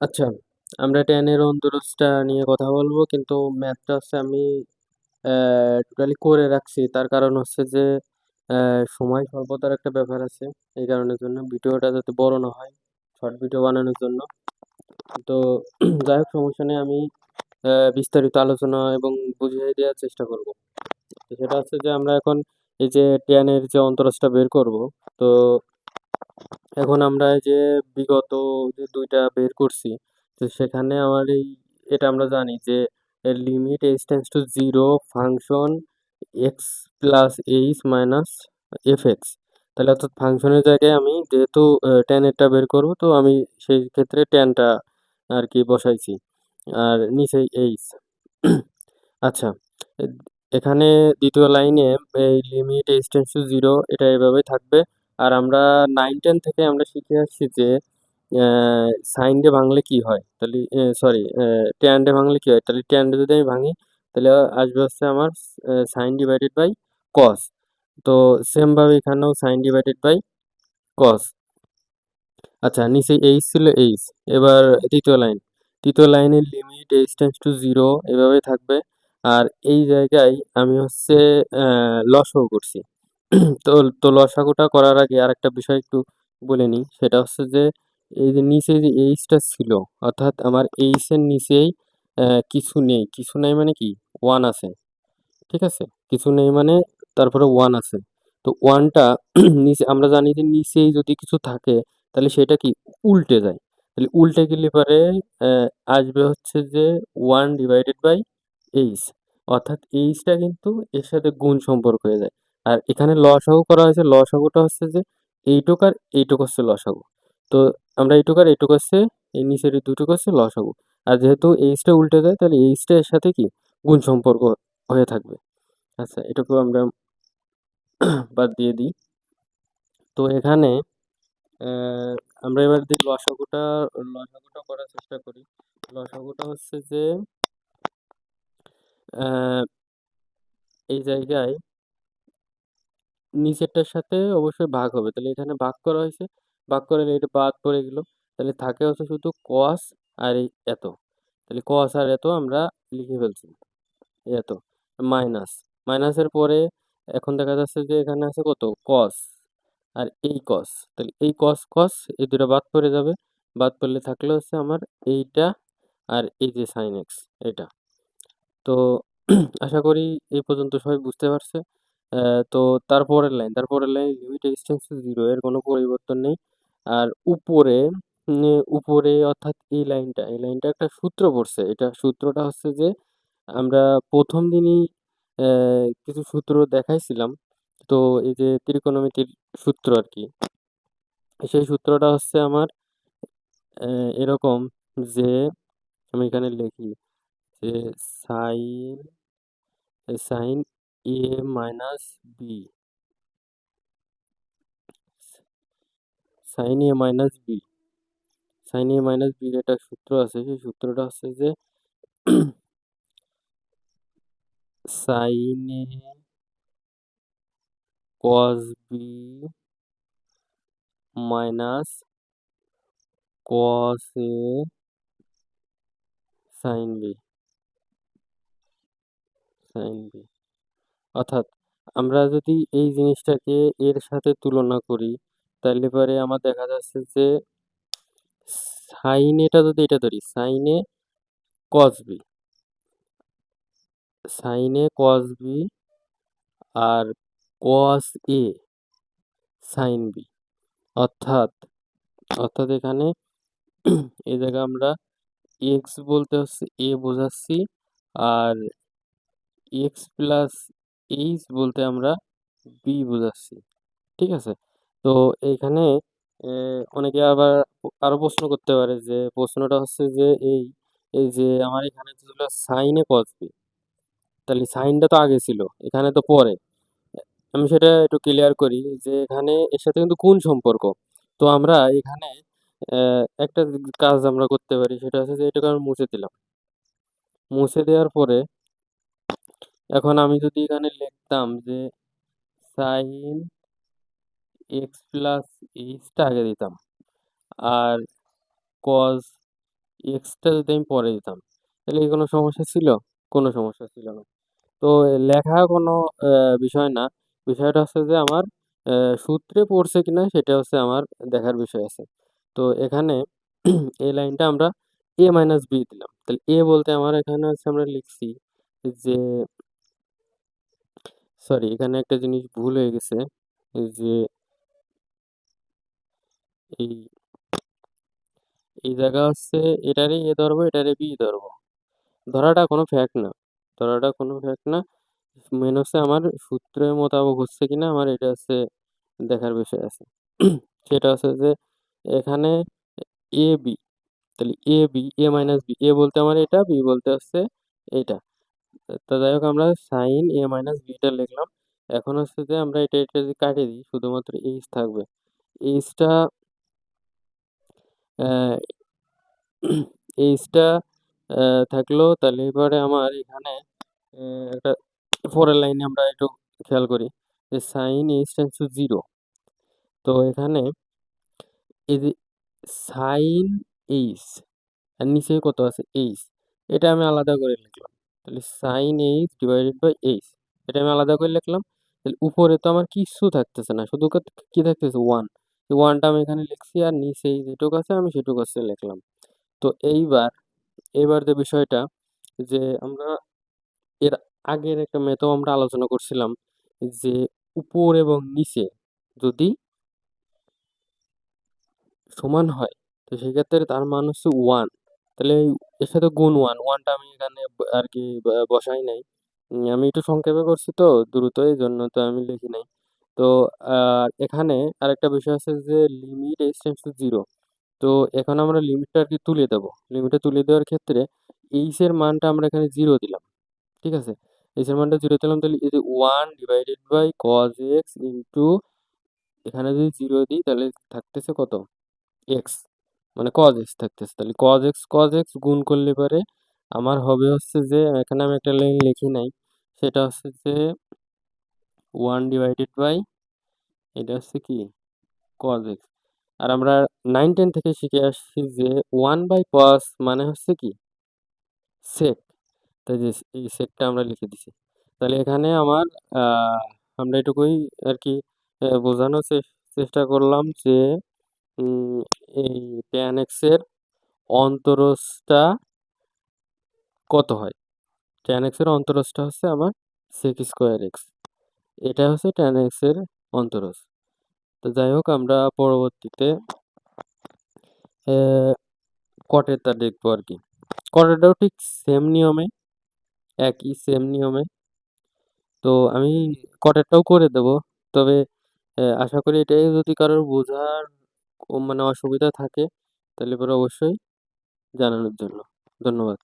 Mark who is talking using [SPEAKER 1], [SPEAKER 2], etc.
[SPEAKER 1] আচ্ছা, আমরা টেনের অন্তরজটা নিয়ে কথা বলবো, কিন্তু ম্যাথটা হচ্ছে আমি টোটালি করে রাখছি। তার কারণ হচ্ছে যে সময় স্বল্পতার একটা ব্যাপার আছে। এই কারণের জন্য ভিডিওটা যাতে বড় না হয়, শর্ট ভিডিও বানানোর জন্য। তো যাই হোক, সমস্যা নেই। আমি বিস্তারিত আলোচনা এবং বুঝিয়ে দেওয়ার চেষ্টা করব। তো সেটা হচ্ছে যে আমরা এখন এই যে টেনের যে অন্তরজটা বের করব। তো এখন আমরা এই যে বিগত যে দুইটা বের করছি, তো সেখানে আমার এটা আমরা জানি যে limit H tends to zero function x plus H minus F x. তাহলে অর্থাৎ ফাংশনের জায়গায় আমি যেহেতু ট্যান এরটা বের করব, তো আমি সেই ক্ষেত্রে ট্যানটা আর কি বসাইছি, আর নিচে এইচ। আচ্ছা, এ- এখানে দ্বিতীয় লাইনে এই limit H tends to zero এটা এভাবে থাকবে। আর আমরা 9-10 থেকে আমরা শিখে আসছি যে সাইন ডে ভাঙলে কি হয়, তাহলে সরি, ট্যান ডে ভাঙলে কি হয়, তাহলে ট্যান ডে যদি আমি ভাঙি, তাহলে আসবে হচ্ছে আমার সাইন ডিভাইডেড বাই কস। তো সেম ভাবে এখানেও সাইন ডিভাইডেড বাই কস। আচ্ছা, নিচে এইচ ছিল এইচ। এবার তৃতীয় লাইনের limit H tends to zero এভাবে থাকবে। আর এই জায়গায় আমি হচ্ছে লসাগু করছি। তো তো লসাগুটা করার আগে আরেকটা বিষয় একটু বলে নিই। সেটা হচ্ছে যে এই যে নিচে যে এইচটা ছিল, অর্থাৎ আমার এইচ এর নিচেই কিছু নেই। কিছু নেই মানে কি, ওয়ান আছে। ঠিক আছে? কিছু নেই মানে তারপরে ওয়ান আছে। তো ওয়ানটা নিচে আমরা জানি যে নিচেই যদি কিছু থাকে, তাহলে সেটা কি উল্টে যায়। তাহলে উল্টে গেলে পরে আসবে হচ্ছে যে ওয়ান ডিভাইডেড বাই এইচ, অর্থাৎ এইচটা কিন্তু এর সাথে গুণ সম্পর্ক হয়ে যায়। আর এখানে লসাগু করা হয়েছে, লসাগুটা হচ্ছে যে এইটুক আর এইটুক হচ্ছে লসাগু। তো আমরা এইটুক আর এইটুক হচ্ছে এই নিচের এই দুটোক হচ্ছে লসাগু। আর যেহেতু এইচটা উল্টে যায়, তাহলে এইচটা এর সাথে কি গুণ সম্পর্ক হয়ে থাকবে। আচ্ছা, এটুকু আমরা বাদ দিয়ে দিই। তো এখানে আহ, আমরা এবার দিই লসাগুটা করার চেষ্টা করি। লসাগুটা হচ্ছে যে আহ, এই জায়গায় নিচেরটার সাথে অবশ্যই ভাগ হবে, তাহলে এখানে ভাগ করা হয়েছে। ভাগ করে এটা বাদ পড়ে গেল। তাহলে থাকে হচ্ছে শুধু কস আর এই এত। তাহলে কস আর এত আমরা লিখে ফেলছি, এই এত মাইনাস। মাইনাসের পরে এখন দেখা যাচ্ছে যে এখানে আছে কত, কস আর এই কস। তাহলে এই কস কস এই দুটো বাদ পড়ে যাবে। বাদ পড়লে থাকলে হচ্ছে আমার এইটা আর এই যে সাইন এক্স, এটা। তো আশা করি এই পর্যন্ত সবাই বুঝতে পারছে। তো তারপরের line limit x tends to zero, এর কোনো পরিবর্তন নেই। আর উপরে উপরে অর্থাৎ এই লাইনটা একটা সূত্র পড়ছে। এটা সূত্রটা হচ্ছে যে আমরা প্রথম দিনই কিছু সূত্র দেখাইছিলাম। তো এই যে ত্রিকোণমিতির সূত্র আর কি, সেই সূত্রটা হচ্ছে আমার এরকম যে আমি এখানে লিখি যে সাইন সাইন এ মাইনাস বি, সাইন এ মাইনাস বি, সাইন এ মাইনাস বির একটা সূত্র আছে। সেই সূত্রটা হচ্ছে যে সাইন এ কস বি মাইনাস কস এ সাইন বি, সাইন বি। অর্থাৎ আমরা যদি এই জিনিসটাকে এর সাথে তুলনা করি, তাহলে পরে আমার দেখা যাচ্ছে যে সাইন এটা যদি এটা ধরি, সাইনে কস বি, সাইনে কস বি আর কস এ সাইন বি। অর্থাৎ অর্থাৎ এখানে এই জায়গায় আমরা এক্স বলতে হচ্ছে এ বোঝাচ্ছি, আর এক্স প্লাস এইচ বলতে আমরা বি বোঝাচ্ছি। ঠিক আছে? তো এইখানে অনেকে আবার আরো প্রশ্ন করতে পারে, যে প্রশ্নটা হচ্ছে যে এই এই যে আমার এখানে ছিল সাইনে কস বি, তাহলে সাইনটা তো আগে ছিল, এখানে তো পরে। আমি সেটা একটু ক্লিয়ার করি যে এখানে এর সাথে কিন্তু কোন সম্পর্ক। তো আমরা এখানে একটা কাজ আমরা করতে পারি, সেটা হচ্ছে যে এটাকে আমি মুছে দিলাম। মুছে দেওয়ার পরে এখন আমি যদি এখানে লিখতাম যে সাইন এক্স প্লাস এইচটা আগে দিতাম, আর কজ এক্সটা যদি আমি পরে দিতাম, তাহলে কি কোনো সমস্যা ছিল? কোনো সমস্যা ছিল না। তো লেখা কোনো বিষয় না। বিষয়টা হচ্ছে যে আমার সূত্রে পড়ছে কিনা সেটা হচ্ছে আমার দেখার বিষয় আছে। তো এখানে এই লাইনটা আমরা a মাইনাস b দিলাম। তাহলে a বলতে আমার এখানে হচ্ছে আমরা লিখছি যে সরি এখানে একটা জিনিস ভুল হয়ে গেছে যে এই এই জায়গা হচ্ছে এটারে a ধরবো, এটারে b ধরবো। ধরাটা কোনো ফ্যাক্ট না। ধরাটা কোনো ফ্যাক্ট না। মেন হচ্ছে আমার সূত্রের মোতাবেক হচ্ছে কিনা আমার এটা হচ্ছে দেখার বিষয় আছে। সেটা হচ্ছে যে এখানে এ বি, তাহলে A B A minus B, এ বলতে আমার এটা, বি বলতে হচ্ছে এইটা। তো যাই হোক আমরা সাইন এ মাইনাস বিটা লিখলাম। এখন হচ্ছে যে আমরা এটা যদি কাটিয়ে দিই শুধুমাত্র এইচ থাকবে। এইচটা এইচটা থাকলো, তাহলে এবারে আমার এখানে একটা পরের লাইনে আমরা একটু খেয়াল করি যে sine h tends to zero. তো এখানে এই যে সাইন এইচ আর নিচে কত আছে এইচ, এটা আমি আলাদা করে লিখলাম। তাহলে sine h divided by h, এটা আমি আলাদা করে লিখলাম। তাহলে উপরে তো আমার কিচ্ছু থাকতেছে না, শুধু কি থাকতেছে ওয়ান। ওয়ানটা আমি এখানে লিখছি আর নিচে যেটুকু আছে আমি সেটুকু আছে লিখলাম। তো এইবার যে বিষয়টা যে আমরা এর আগের একটা মেথড আমরা আলোচনা করছিলাম যে উপর এবং নিচে যদি সমান হয়, তো সেক্ষেত্রে তার মান হচ্ছে ওয়ান। তাহলে এর সাথে গুণ ওয়ান, ওয়ানটা আমি এখানে আর কি বসাই নাই। আমি একটু সংক্ষেপে করছি তো দ্রুত, এই জন্য তো আমি লিখি নাই। তো এখানে আরেকটা বিষয় আছে যে limit H tends to zero. তো এখন আমরা লিমিটটা আর কি তুলে দেবো। লিমিটটা তুলে দেওয়ার ক্ষেত্রে এইচ এর মানটা আমরা এখানে জিরো দিলাম। ঠিক আছে, এইচ এর মানটা জিরো দিলাম। তাহলে এই যে one divided by cos x into এখানে যদি জিরো দিই তাহলে থাকতেছে কত, এক্স, মানে কজ এক্স থাকতেছে। তাহলে কজ এক্স গুণ করলে পরে আমার হবে হচ্ছে যে এখানে আমি একটা লাইন লিখি নাই, সেটা হচ্ছে যে ওয়ান ডিভাইডেড বাই এটা হচ্ছে কি কজ এক্স। আর আমরা 9-10 থেকে শিখে আসছি যে ওয়ান বাই কস মানে হচ্ছে কি সেক। তাই যে এই সেকটা আমরা লিখে দিছি। তাহলে এখানে আমার আহ, আমরা এটুকুই আর কি বোঝানোর চেষ্টা করলাম যে উম, এই ট্যান এক্স এর অন্তরজটা কত হয়। ট্যান এক্স এর অন্তরজটা হচ্ছে আমার সেক স্কোয়ার এক্স, এটা হচ্ছে ট্যান এক্স এর অন্তরজ। তো যাই হোক আমরা পরবর্তীতে কটেরটা দেখবো আর কি। কটেরটাও ঠিক সেম নিয়মে, একই সেম নিয়মে। তো আমি কটেরটাও করে দেব। তবে আশা করি এটাই যদি কারোর বোঝার মানে অসুবিধা থাকে তাহলে পরে অবশ্যই জানানোর জন্য ধন্যবাদ।